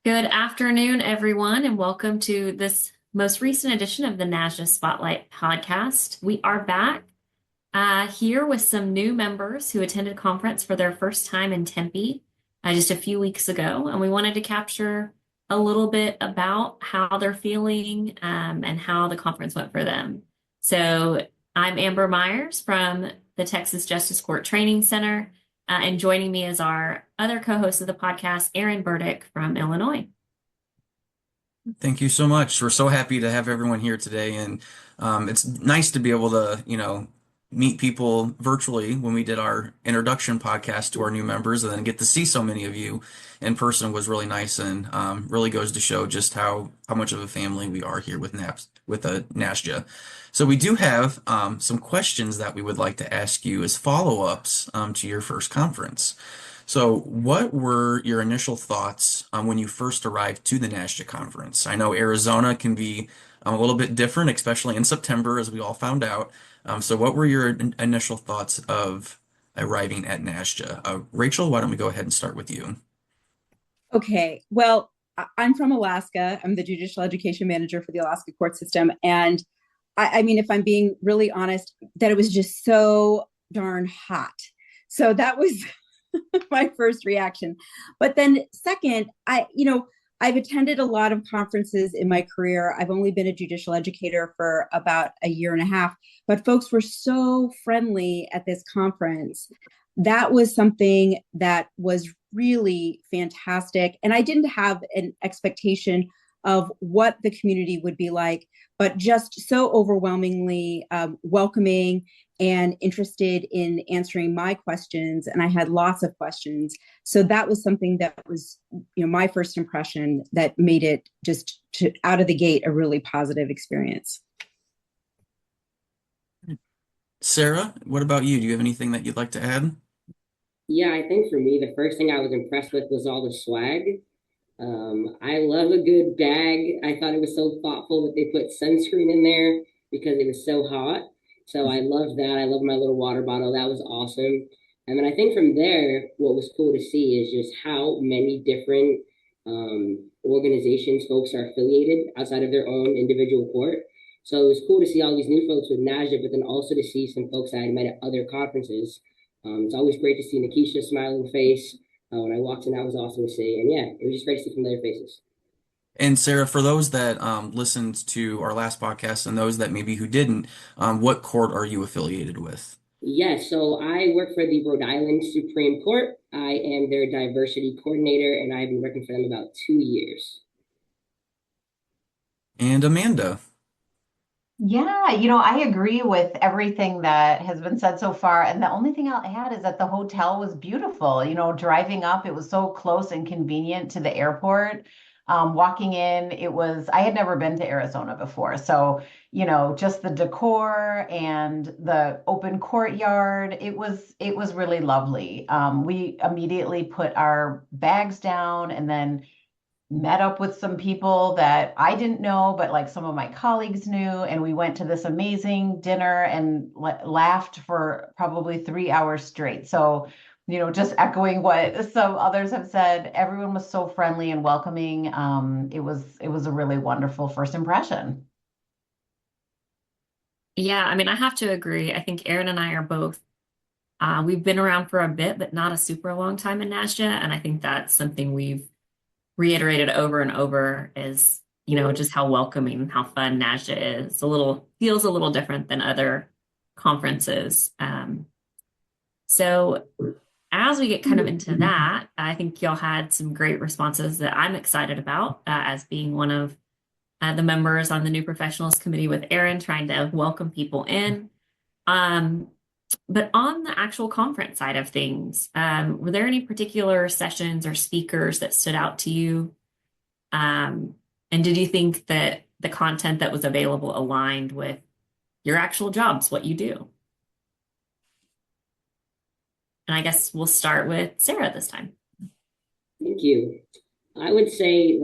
Good afternoon, everyone, and welcome to this most recent edition of the NASJE Spotlight podcast. We are back here with some new members who attended conference for their first time in Tempe just a few weeks ago, and we wanted to capture a little bit about how they're feeling and how the conference went for them. So I'm Amber Myers from the Texas Justice Court Training Center. And joining me is our other co-host of the podcast, Aaron Burdick from Illinois. Thank you so much. We're so happy to have everyone here today, and it's nice to be able to, meet people virtually when we did our introduction podcast to our new members, and then get to see so many of you in person was really nice, and really goes to show just how much of a family we are here with NASJA. So we do have some questions that we would like to ask you as follow-ups to your first conference. So, what were your initial thoughts when you first arrived to the NASJA conference? I know Arizona can be a little bit different, especially in September, as we all found out. So, what were your initial thoughts of arriving at NASJA? Rachel, why don't we go ahead and start with you? Okay, well, I'm from Alaska. I'm the judicial education manager for the Alaska court system. And I mean, if I'm being really honest, that it was just so darn hot. So that was my first reaction. But then second, I've attended a lot of conferences in my career. I've only been a judicial educator for about a year and a half, but folks were so friendly at this conference. That was something that was really fantastic. And I didn't have an expectation of what the community would be like, but just so overwhelmingly welcoming and interested in answering my questions. And I had lots of questions. So that was something that was, my first impression that made it out of the gate a really positive experience. Sarah, what about you? Do you have anything that you'd like to add? Yeah, I think for me, the first thing I was impressed with was all the swag. I love a good bag. I thought it was so thoughtful that they put sunscreen in there because it was so hot. So I loved that. I loved my little water bottle. That was awesome. And then I think from there, what was cool to see is just how many different organizations folks are affiliated outside of their own individual court. So it was cool to see all these new folks with NASJA, but then also to see some folks I had met at other conferences. It's always great to see Nikisha's smiling face. When I walked in, that was awesome to see. And yeah, it was just great to see familiar faces. And Sarah, for those that listened to our last podcast and those that maybe who didn't, what court are you affiliated with? Yes, so I work for the Rhode Island Supreme Court. I am their diversity coordinator, and I've been working for them about 2 years. And Amanda. Yeah, I agree with everything that has been said so far. And the only thing I'll add is that the hotel was beautiful. Driving up, it was so close and convenient to the airport. Walking in, I had never been to Arizona before. So, just the decor and the open courtyard, it was really lovely. We immediately put our bags down and then met up with some people that I didn't know, but like some of my colleagues knew. And we went to this amazing dinner and laughed for probably 3 hours straight. So, just echoing what some others have said, everyone was so friendly and welcoming. It was a really wonderful first impression. Yeah, I mean, I have to agree. I think Aaron and I are both, we've been around for a bit, but not a super long time in NASJA. And I think that's something we've reiterated over and over is, just how welcoming and how fun NASJA is. Feels a little different than other conferences. So as we get kind of into that, I think y'all had some great responses that I'm excited about as being one of the members on the new professionals committee with Aaron, trying to welcome people in. But on the actual conference side of things, were there any particular sessions or speakers that stood out to you? And did you think that the content that was available aligned with your actual jobs, what you do? And I guess we'll start with Sarah this time. Thank you. I would say,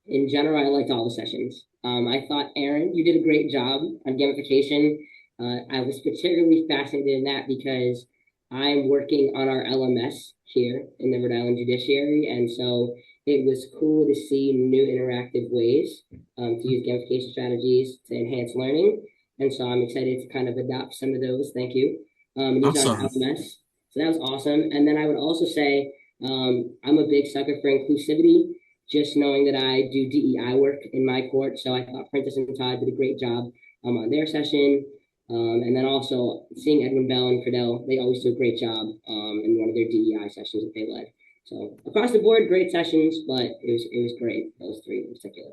in general, I liked all the sessions. I thought, Aaron, you did a great job on gamification. I was particularly fascinated in that because I'm working on our LMS here in the Rhode Island Judiciary. And so it was cool to see new interactive ways to use gamification strategies to enhance learning. And so I'm excited to kind of adopt some of those. Thank you. And use our Awesome. LMS. So that was awesome. And then I would also say I'm a big sucker for inclusivity, just knowing that I do DEI work in my court. So I thought Princess and Todd did a great job on their session. And then also seeing Edwin Bell and Fidel, they always do a great job in one of their DEI sessions that they led. So across the board, great sessions, but it was great, those three in particular.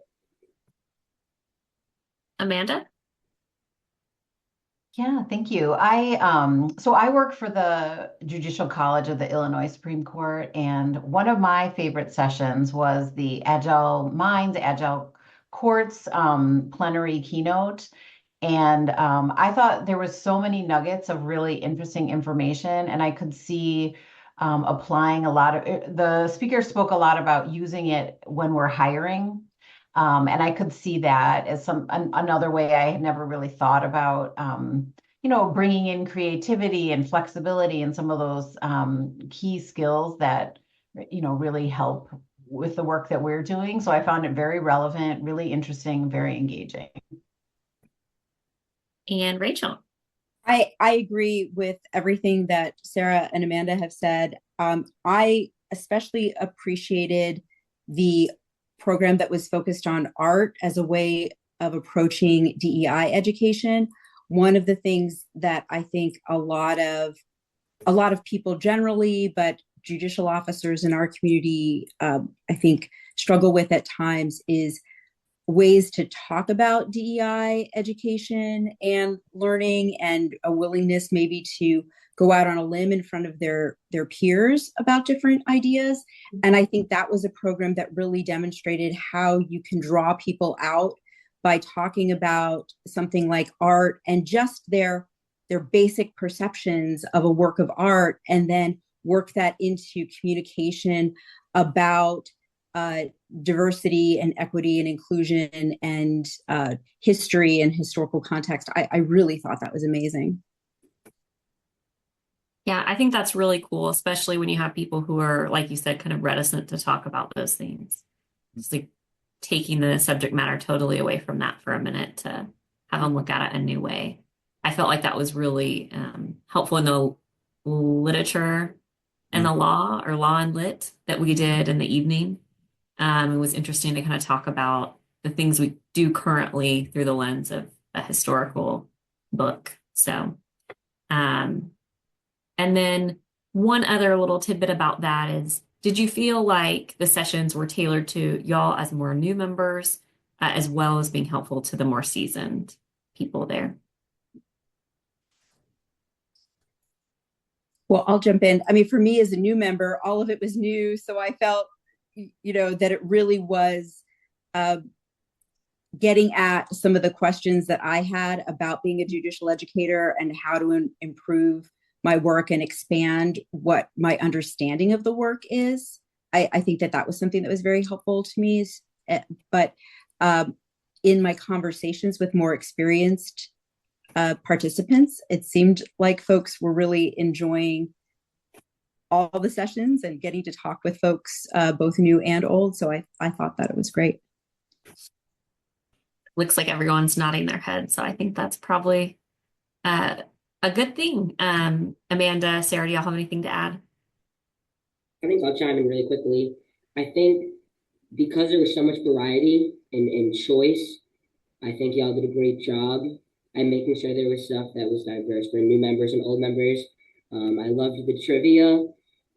Amanda? Yeah, thank you. I work for the Judicial College of the Illinois Supreme Court, and one of my favorite sessions was the Agile Minds, Agile Courts plenary keynote. And I thought there was so many nuggets of really interesting information, and I could see applying a lot of the speaker spoke a lot about using it when we're hiring. And I could see that as another way I had never really thought about, bringing in creativity and flexibility and some of those key skills that, really help with the work that we're doing. So I found it very relevant, really interesting, very engaging. And Rachel? I agree with everything that Sarah and Amanda have said. I especially appreciated the program that was focused on art as a way of approaching DEI education. One of the things that I think a lot of people generally, but judicial officers in our community, I think, struggle with at times is ways to talk about DEI education and learning, and a willingness maybe to go out on a limb in front of their peers about different ideas. And I think that was a program that really demonstrated how you can draw people out by talking about something like art and just their basic perceptions of a work of art, and then work that into communication about diversity and equity and inclusion and history and historical context. I really thought that was amazing. Yeah, I think that's really cool, especially when you have people who are, like you said, kind of reticent to talk about those things. It's like taking the subject matter totally away from that for a minute to have them look at it a new way. I felt like that was really helpful in the literature and the law, or law and lit, that we did in the evening. It was interesting to kind of talk about the things we do currently through the lens of a historical book. So, and then one other little tidbit about that is, did you feel like the sessions were tailored to y'all as more new members, as well as being helpful to the more seasoned people there? Well, I'll jump in. I mean, for me as a new member, all of it was new. So I felt, that it really was getting at some of the questions that I had about being a judicial educator and how to improve my work and expand what my understanding of the work is. I think that was something that was very helpful to me. But in my conversations with more experienced participants, it seemed like folks were really enjoying all the sessions and getting to talk with folks, both new and old. So I thought that it was great. Looks like everyone's nodding their head. So I think that's probably a good thing. Amanda, Sarah, do y'all have anything to add? I think I'll chime in really quickly. I think because there was so much variety and choice, I think y'all did a great job at making sure there was stuff that was diverse for new members and old members. I loved the trivia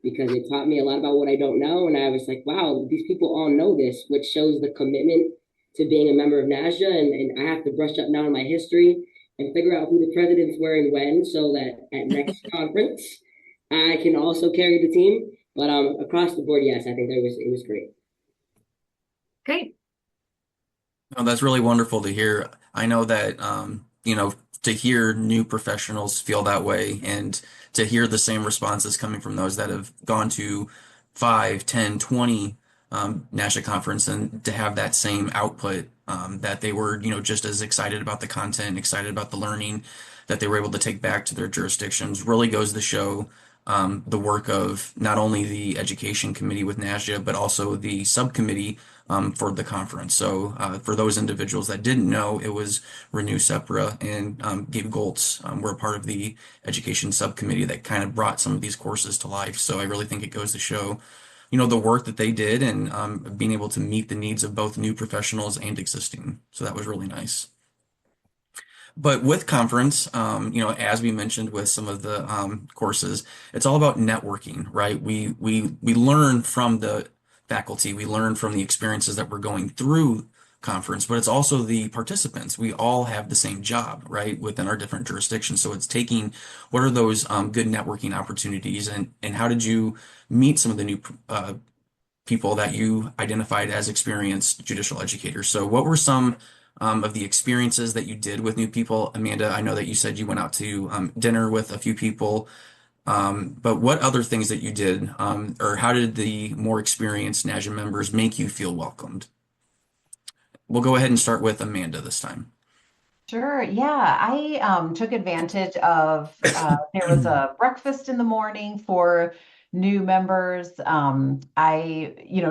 because it taught me a lot about what I don't know. And I was like, wow, these people all know this, which shows the commitment to being a member of NASJE. And I have to brush up now on my history and figure out who the presidents were and when, so that at next conference, I can also carry the team. But across the board, yes, I think it was great. Great. Oh, that's really wonderful to hear. I know that, to hear new professionals feel that way, and to hear the same responses coming from those that have gone to 5, 10, 20 NASJE conference, and to have that same output, that they were, just as excited about the content, excited about the learning that they were able to take back to their jurisdictions, really goes to show the work of not only the education committee with NASJE, but also the subcommittee for the conference. So for those individuals that didn't know, it was Renew Sepra and Gabe Goltz were a part of the education subcommittee that kind of brought some of these courses to life. So I really think it goes to show, the work that they did and being able to meet the needs of both new professionals and existing. So that was really nice. But with conference, as we mentioned with some of the courses, it's all about networking, right? We learn from the faculty, we learn from the experiences that we're going through conference, but it's also the participants. We all have the same job, right, within our different jurisdictions. So it's taking what are those good networking opportunities, and how did you meet some of the new people that you identified as experienced judicial educators? So what were some of the experiences that you did with new people? Amanda, I know that you said you went out to dinner with a few people, but what other things that you did, or how did the more experienced NASJE members make you feel welcomed? We'll go ahead and start with Amanda this time. Sure. Yeah, I took advantage of there was a breakfast in the morning for new members.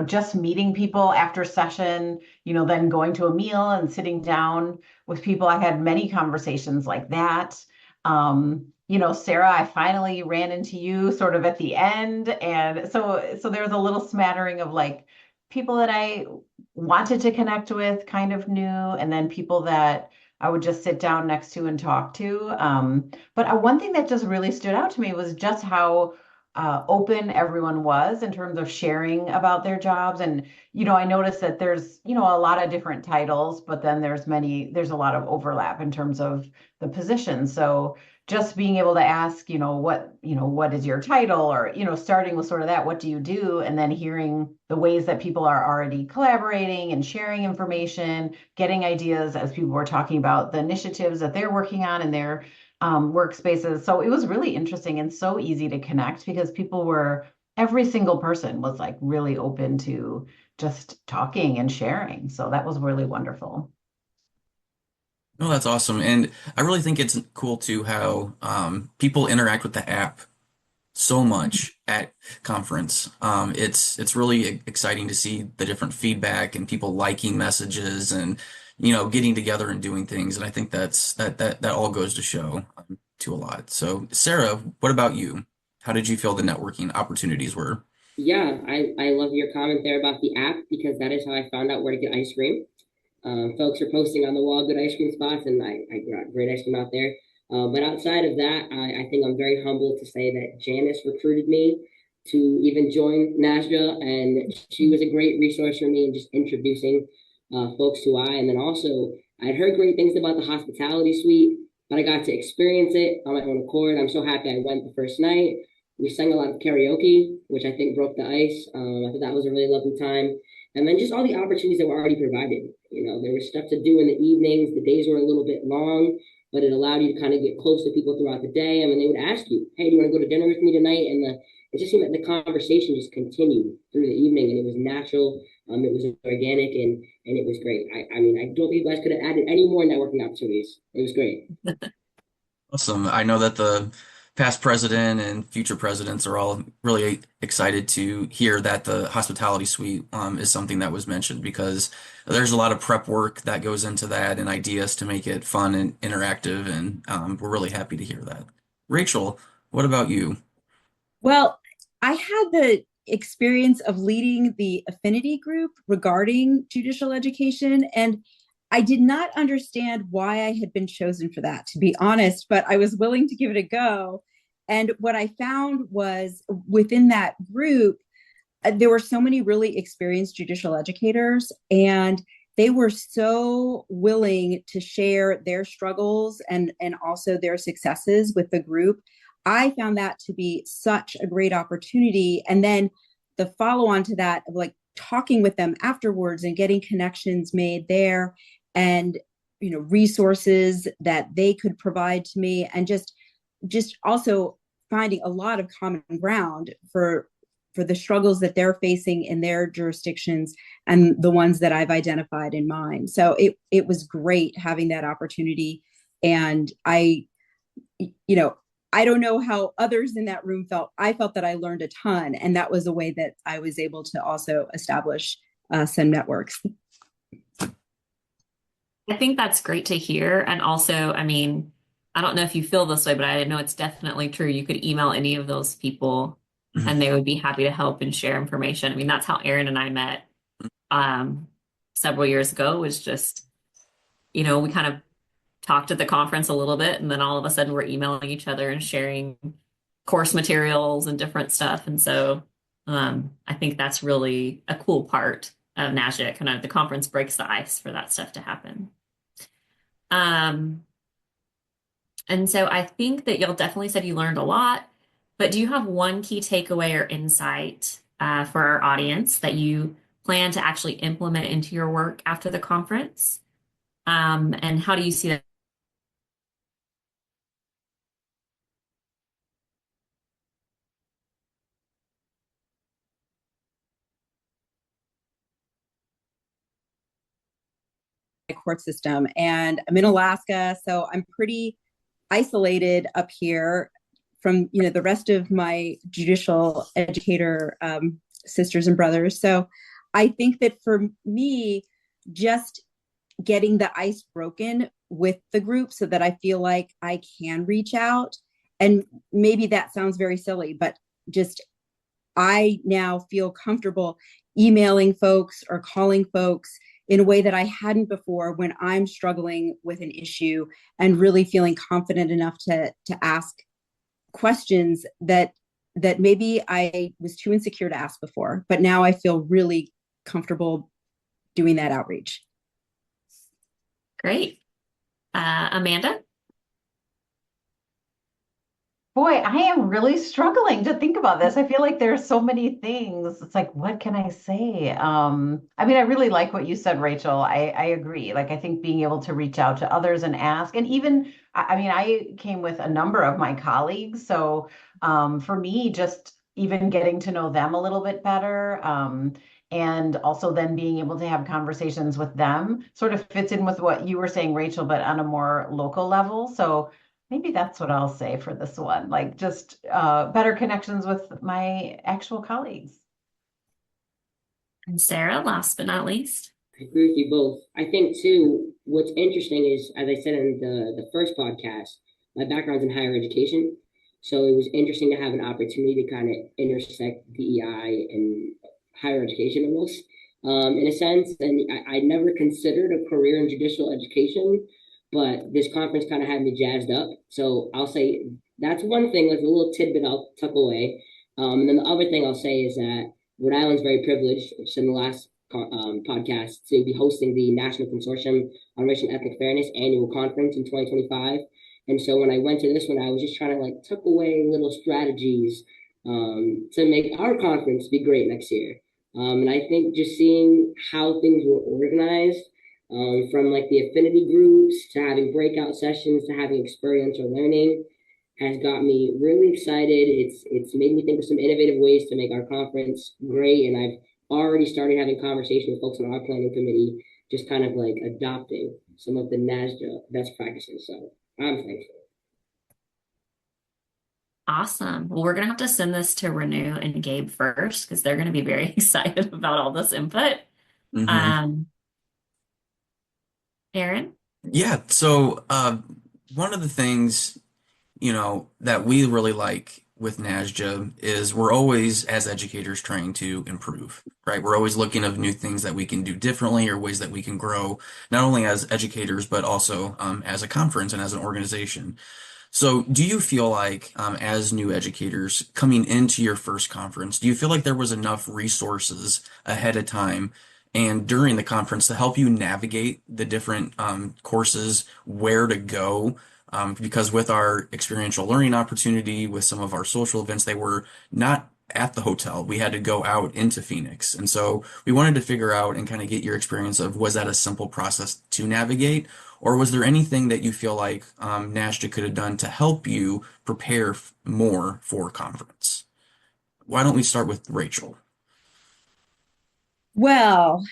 Just meeting people after session, then going to a meal and sitting down with people. I had many conversations like that. Sarah, I finally ran into you sort of at the end. And so there was a little smattering of like people that I wanted to connect with, kind of new, and then people that I would just sit down next to and talk to. But one thing that just really stood out to me was just how open everyone was in terms of sharing about their jobs. And, I noticed that there's, a lot of different titles, but then there's a lot of overlap in terms of the position. So just being able to ask, what is your title? Or, starting with sort of that, what do you do? And then hearing the ways that people are already collaborating and sharing information, getting ideas as people were talking about the initiatives that they're working on in their workspaces. So it was really interesting and so easy to connect because every single person was like really open to just talking and sharing. So that was really wonderful. No, that's awesome. And I really think it's cool too how people interact with the app so much at conference. It's really exciting to see the different feedback and people liking messages and getting together and doing things. And I think that all goes to show to a lot. So Sarah, what about you? How did you feel the networking opportunities were? Yeah, I love your comment there about the app because that is how I found out where to get ice cream. Folks are posting on the wall good ice cream spots, and I got great ice cream out there. But outside of that, I think I'm very humbled to say that Janice recruited me to even join NASJE, and she was a great resource for me in just introducing folks to I. And then also, I'd heard great things about the hospitality suite, but I got to experience it on my own accord. I'm so happy I went the first night. We sang a lot of karaoke, which I think broke the ice. I thought that was a really lovely time. And then just all the opportunities that were already provided. There was stuff to do in the evenings. The days were a little bit long, but it allowed you to kind of get close to people throughout the day. I mean, they would ask you, hey, do you want to go to dinner with me tonight? And it just seemed like the conversation just continued through the evening, and it was natural. It was organic, and it was great. I mean, I don't think you guys could have added any more networking opportunities. It was great. Awesome. I know that the past president and future presidents are all really excited to hear that the hospitality suite is something that was mentioned because there's a lot of prep work that goes into that and ideas to make it fun and interactive, and we're really happy to hear that. Rachel, what about you? Well, I had the experience of leading the affinity group regarding judicial education, and I did not understand why I had been chosen for that, to be honest, but I was willing to give it a go. And what I found was within that group, there were so many really experienced judicial educators, and they were so willing to share their struggles and also their successes with the group. I found that to be such a great opportunity. And then the follow on to that of like talking with them afterwards and getting connections made there, and resources that they could provide to me, and just also finding a lot of common ground for the struggles that they're facing in their jurisdictions and the ones that I've identified in mine. So it was great having that opportunity. And I I don't know how others in that room felt. I felt that I learned a ton, and that was a way that I was able to also establish some networks. I think that's great to hear. And also, I mean, I don't know if you feel this way, but I know it's definitely true. You could email any of those people Mhm. and they would be happy to help and share information. I mean, that's how Erin and I met um, several years ago, was just, we kind of talked at the conference a little bit, and then all of a sudden we're emailing each other and sharing course materials and different stuff. And so I think that's really a cool part of NASJE. Kind of the conference breaks the ice for that stuff to happen. Um, and so I think that y'all definitely said you learned a lot, but do you have one key takeaway or insight for our audience that you plan to actually implement into your work after the conference? And how do you see that? Court system, and I'm in Alaska, so I'm pretty isolated up here from the rest of my judicial educator sisters and brothers. So I think that for me, just getting the ice broken with the group so that I feel like I can reach out, and maybe that sounds very silly, but just I now feel comfortable emailing folks or calling folks in a way that I hadn't before when I'm struggling with an issue, and really feeling confident enough to ask questions that maybe I was too insecure to ask before, but now I feel really comfortable doing that outreach. Great. Amanda? Boy, I am really struggling to think about this. I feel like there are so many things. It's like, what can I say? I mean, I really like what you said, Rachel. I agree. Like, I think being able to reach out to others and ask, and even, I mean, I came with a number of my colleagues. So for me, just even getting to know them a little bit better, and also then being able to have conversations with them sort of fits in with what you were saying, Rachel, but on a more local level. So maybe that's what I'll say for this one, like just better connections with my actual colleagues. And Sarah, last but not least. I agree with you both. I think too, what's interesting is, as I said in the first podcast, my background's in higher education. So it was interesting to have an opportunity to kind of intersect DEI and higher education almost, in a sense. And I never considered a career in judicial education, but this conference kind of had me jazzed up. So I'll say that's one thing, like a little tidbit I'll tuck away. And then the other thing I'll say is that Rhode Island's very privileged, which in the last podcast, to be hosting the National Consortium on Racial and Ethnic Fairness annual conference in 2025. And so when I went to this one, I was just trying to like tuck away little strategies to make our conference be great next year. And I think just seeing how things were organized, from like the affinity groups to having breakout sessions to having experiential learning, has got me really excited. It's made me think of some innovative ways to make our conference great, and I've already started having conversations with folks on our planning committee, just kind of like adopting some of the NASJE best practices. So I'm thankful. Awesome. Well, we're going to have to send this to Renew and Gabe first because they're going to be very excited about all this input. Mhm. Um, Erin? Yeah. So one of the things, that we really like with NASJA is we're always, as educators, trying to improve, right? We're always looking at new things that we can do differently or ways that we can grow, not only as educators, but also as a conference and as an organization. So, do you feel like, as new educators coming into your first conference, do you feel like there was enough resources ahead of time and during the conference to help you navigate the different courses, where to go? Because with our experiential learning opportunity, with some of our social events, they were not at the hotel. We had to go out into Phoenix. And so we wanted to figure out and kind of get your experience of, was that a simple process to navigate? Or was there anything that you feel like NASJA could have done to help you prepare more for conference? Why don't we start with Rachel? Well,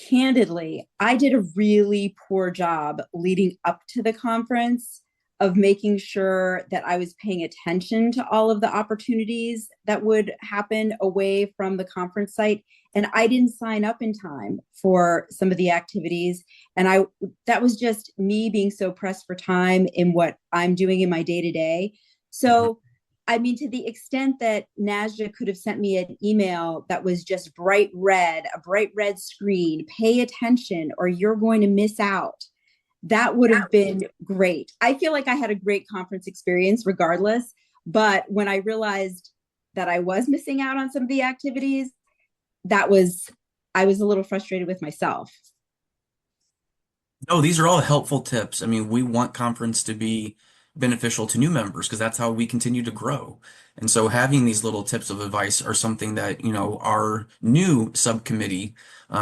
candidly, I did a really poor job leading up to the conference of making sure that I was paying attention to all of the opportunities that would happen away from the conference site. And I didn't sign up in time for some of the activities. And that was just me being so pressed for time in what I'm doing in my day to day. So, I mean, to the extent that NASJE could have sent me an email that was just a bright red screen, pay attention or you're going to miss out, that would have been great. I feel like I had a great conference experience regardless. But when I realized that I was missing out on some of the activities, I was a little frustrated with myself. No, these are all helpful tips. I mean, we want conference to be beneficial to new members because that's how we continue to grow. And so having these little tips of advice are something that, our new subcommittee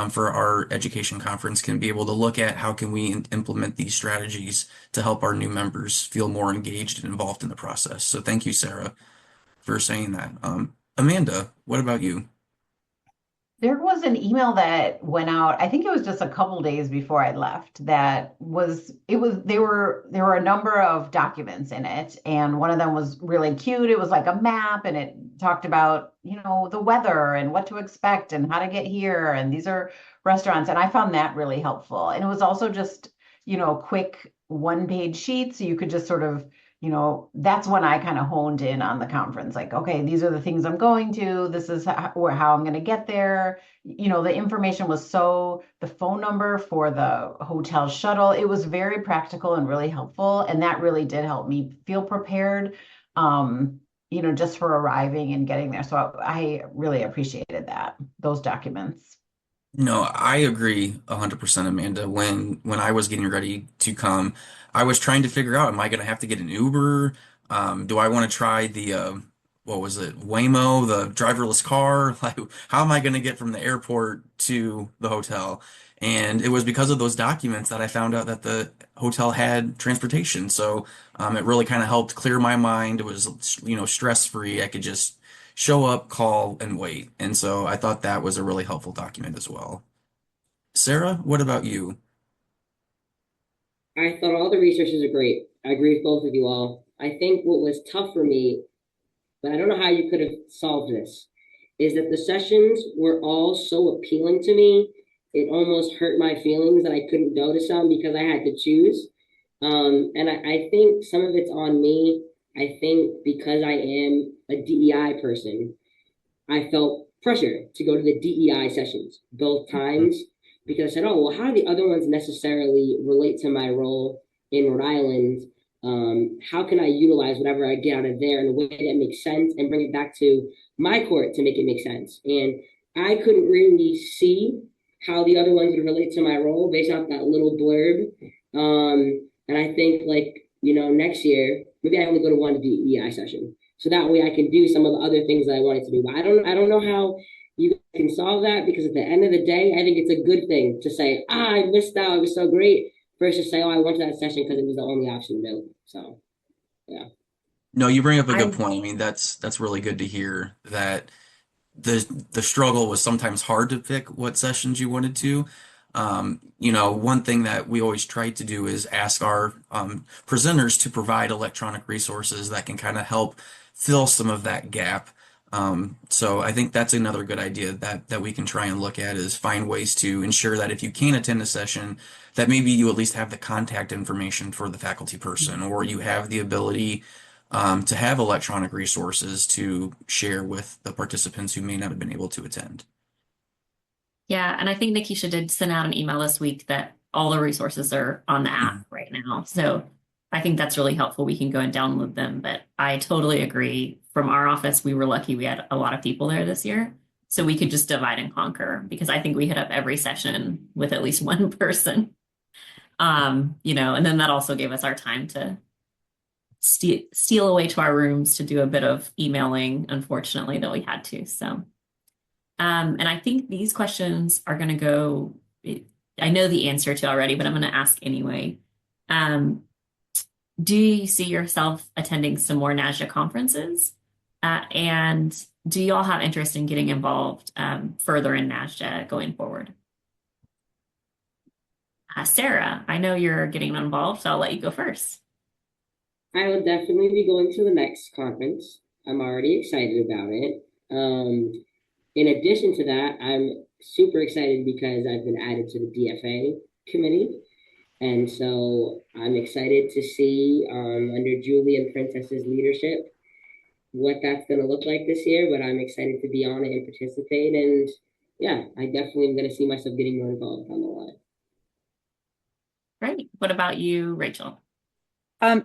for our education conference can be able to look at how can we implement these strategies to help our new members feel more engaged and involved in the process. So thank you, Sarah, for saying that. Amanda, what about you? There was an email that went out, I think it was just a couple days before I left, there were a number of documents in it, and one of them was really cute. It was like a map and it talked about, the weather and what to expect and how to get here, and these are restaurants, and I found that really helpful. And it was also just, quick one-page sheets, so you could just sort of that's when I kind of honed in on the conference. Like, okay, these are the things I'm going to. This is how I'm going to get there. The information was the phone number for the hotel shuttle, it was very practical and really helpful. And that really did help me feel prepared, just for arriving and getting there. So I really appreciated those documents. No, I agree 100%, Amanda. When I was getting ready to come, I was trying to figure out, am I going to have to get an Uber? Do I want to try the what was it, Waymo, the driverless car? Like, how am I going to get from the airport to the hotel? And it was because of those documents that I found out that the hotel had transportation. So it really kind of helped clear my mind. It was, stress free. I could just show up, call, and wait. And so I thought that was a really helpful document as well. Sarah, what about you? I thought all the resources are great. I agree with both of you all. I think what was tough for me, but I don't know how you could have solved this, is that the sessions were all so appealing to me. It almost hurt my feelings that I couldn't go to some because I had to choose. And I think some of it's on me. I think because I am a DEI person, I felt pressure to go to the DEI sessions both times because I said, oh, well, how do the other ones necessarily relate to my role in Rhode Island? How can I utilize whatever I get out of there in a way that makes sense and bring it back to my court to make it make sense? And I couldn't really see how the other ones would relate to my role based off that little blurb. And I think next year, maybe I only go to one DEI session. So that way I can do some of the other things that I wanted to do. But I don't know how you can solve that because at the end of the day, I think it's a good thing to say, I missed out, it was so great, versus say, oh, I went to that session because it was the only option available. So yeah. No, you bring up a good I point. I mean, that's really good to hear that the struggle was sometimes hard to pick what sessions you wanted to. One thing that we always try to do is ask our presenters to provide electronic resources that can kind of help fill some of that gap. So I think that's another good idea that we can try and look at is find ways to ensure that if you can attend a session, that maybe you at least have the contact information for the faculty person, or you have the ability to have electronic resources to share with the participants who may not have been able to attend. Yeah, and I think Nikisha did send out an email this week that all the resources are on the app Mhm. right now. So I think that's really helpful. We can go and download them. But I totally agree. From our office, we were lucky we had a lot of people there this year. So we could just divide and conquer because I think we hit up every session with at least one person. And then that also gave us our time to steal away to our rooms to do a bit of emailing, unfortunately, that we had to. So and I think these questions are going to go, I know the answer to already, but I'm going to ask anyway. Um, do you see yourself attending some more NASJE conferences? And do you all have interest in getting involved further in NASJE going forward? Sarah, I know you're getting involved, so I'll let you go first. I will definitely be going to the next conference. I'm already excited about it. In addition to that, I'm super excited because I've been added to the DFA committee. And so I'm excited to see under Julie and Princess's leadership what that's going to look like this year. But I'm excited to be on it and participate. And yeah, I definitely am going to see myself getting more involved on the line. Great. What about you, Rachel?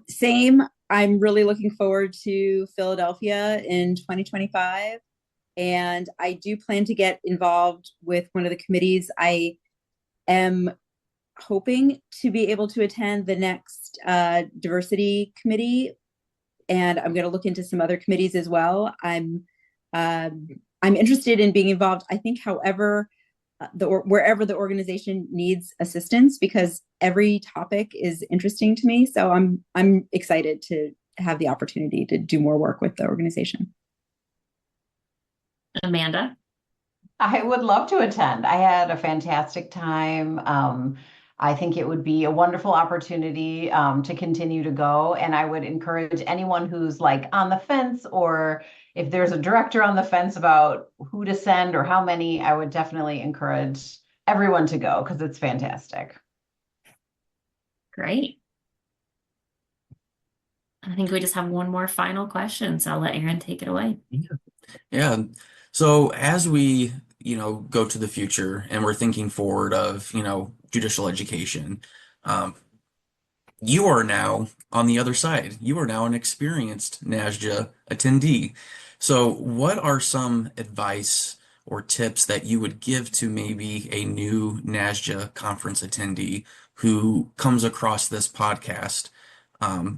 Same. I'm really looking forward to Philadelphia in 2025. And I do plan to get involved with one of the committees. I am hoping to be able to attend the next diversity committee, and I'm going to look into some other committees as well. I'm interested in being involved. I think, however, wherever the organization needs assistance, because every topic is interesting to me. So I'm excited to have the opportunity to do more work with the organization. Amanda? I would love to attend. I had a fantastic time. I think it would be a wonderful opportunity to continue to go. And I would encourage anyone who's like on the fence, or if there's a director on the fence about who to send or how many, I would definitely encourage everyone to go because it's fantastic. Great. I think we just have one more final question, so I'll let Aaron take it away. Yeah. So as we, go to the future and we're thinking forward of, judicial education, um, you are now on the other side. You are now an experienced NASJE attendee. So what are some advice or tips that you would give to maybe a new NASJE conference attendee who comes across this podcast,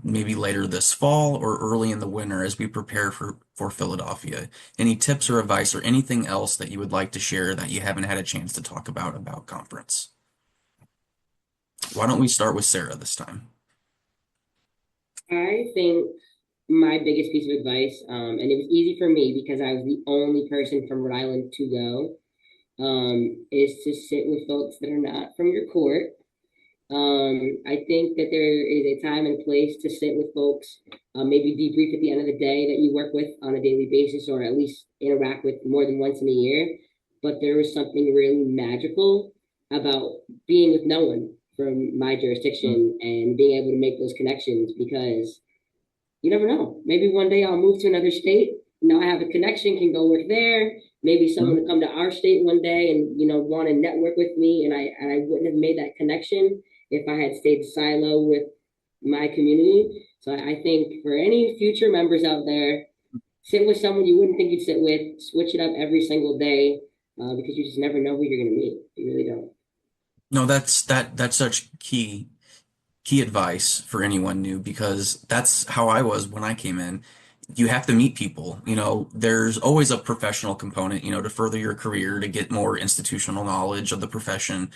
maybe later this fall or early in the winter as we prepare for Philadelphia? Any tips or advice or anything else that you would like to share that you haven't had a chance to talk about conference? Why don't we start with Sarah this time? I think my biggest piece of advice, and it was easy for me because I was the only person from Rhode Island to go, is to sit with folks that are not from your court. I think that there is a time and place to sit with folks, maybe debrief at the end of the day that you work with on a daily basis, or at least interact with more than once in a year. But there was something really magical about being with no one from my jurisdiction and being able to make those connections, because you never know. Maybe one day I'll move to another state. Now I have a connection, can go work there. Maybe someone will come to our state one day and want to network with me, and I wouldn't have made that connection if I had stayed silo with my community. So I think for any future members out there, sit with someone you wouldn't think you'd sit with. Switch it up every single day, because you just never know who you're going to meet. You really don't. No, that's such key advice for anyone new because that's how I was when I came in. You have to meet people. There's always a professional component, to further your career, to get more institutional knowledge of the profession,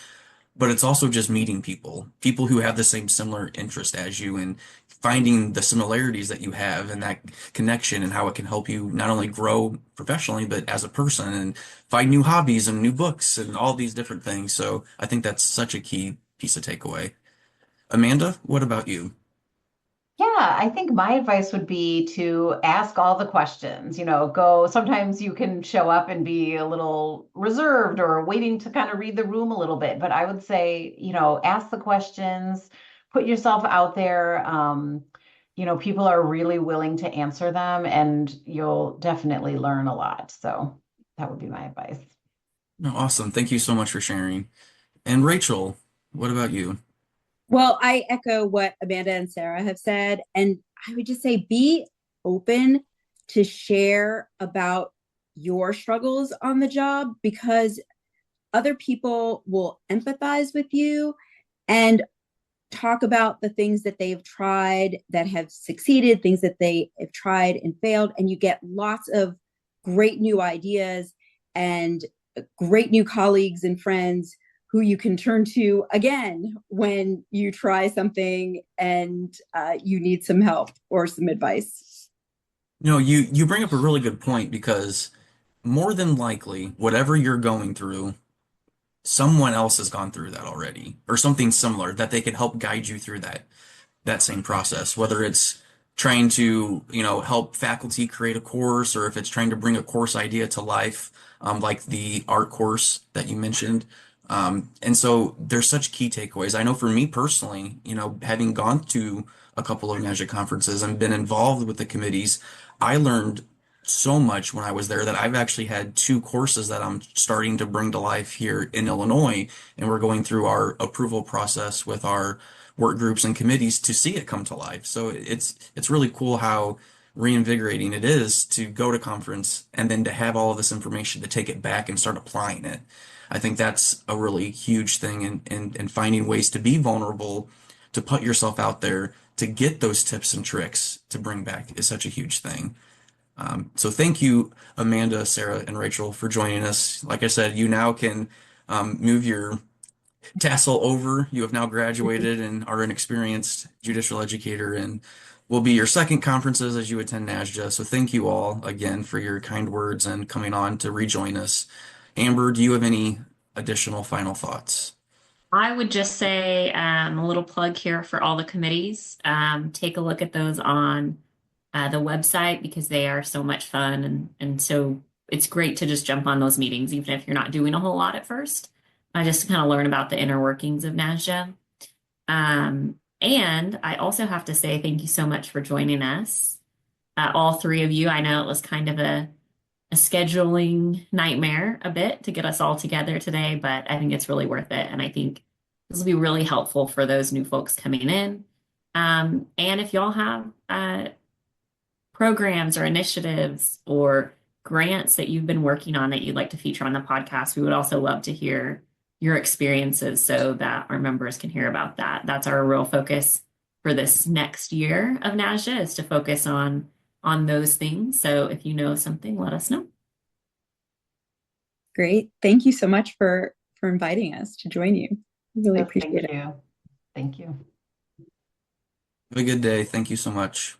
but it's also just meeting people who have the same similar interest as you, and finding the similarities that you have and that connection and how it can help you not only grow professionally, but as a person and find new hobbies and new books and all these different things. So I think that's such a key piece of takeaway. Amanda, what about you? Yeah, I think my advice would be to ask all the questions. Go, sometimes you can show up and be a little reserved or waiting to kind of read the room a little bit. But I would say, ask the questions, put yourself out there. People are really willing to answer them, and you'll definitely learn a lot. So that would be my advice. No, awesome. Thank you so much for sharing. And Rachel, what about you? Well, I echo what Amanda and Sarah have said. And I would just say be open to share about your struggles on the job, because other people will empathize with you and talk about the things that they've tried that have succeeded, things that they have tried and failed. And you get lots of great new ideas and great new colleagues and friends who you can turn to again when you try something and you need some help or some advice. You bring up a really good point because more than likely, whatever you're going through, someone else has gone through that already, or something similar that they can help guide you through that same process, whether it's trying to, help faculty create a course, or if it's trying to bring a course idea to life, like the art course that you mentioned. And so there's such key takeaways. I know for me personally, having gone to a couple of NASJE conferences and been involved with the committees, I learned so much when I was there that I've actually had two courses that I'm starting to bring to life here in Illinois, and we're going through our approval process with our work groups and committees to see it come to life. So it's really cool how reinvigorating it is to go to conference and then to have all of this information to take it back and start applying it. I think that's a really huge thing, and finding ways to be vulnerable, to put yourself out there, to get those tips and tricks to bring back is such a huge thing. So thank you, Amanda, Sarah, and Rachel, for joining us. Like I said, you now can move your tassel over. You have now graduated and are an experienced judicial educator, and will be your second conferences as you attend NASJE. So thank you all again for your kind words and coming on to rejoin us. Amber, do you have any additional final thoughts? I would just say a little plug here for all the committees. Take a look at those on the website because they are so much fun, and so it's great to just jump on those meetings, even if you're not doing a whole lot at first. Just to kind of learn about the inner workings of NASJE. And I also have to say thank you so much for joining us, all three of you. I know it was kind of a scheduling nightmare a bit to get us all together today, but I think it's really worth it. And I think this will be really helpful for those new folks coming in. And if y'all have programs or initiatives or grants that you've been working on that you'd like to feature on the podcast, we would also love to hear your experiences so that our members can hear about that. That's our real focus for this next year of NASJE, is to focus on those things. So if you know something, let us know. Great. Thank you so much for inviting us to join you. Really appreciate it. Thank you. Thank you. Have a good day. Thank you so much.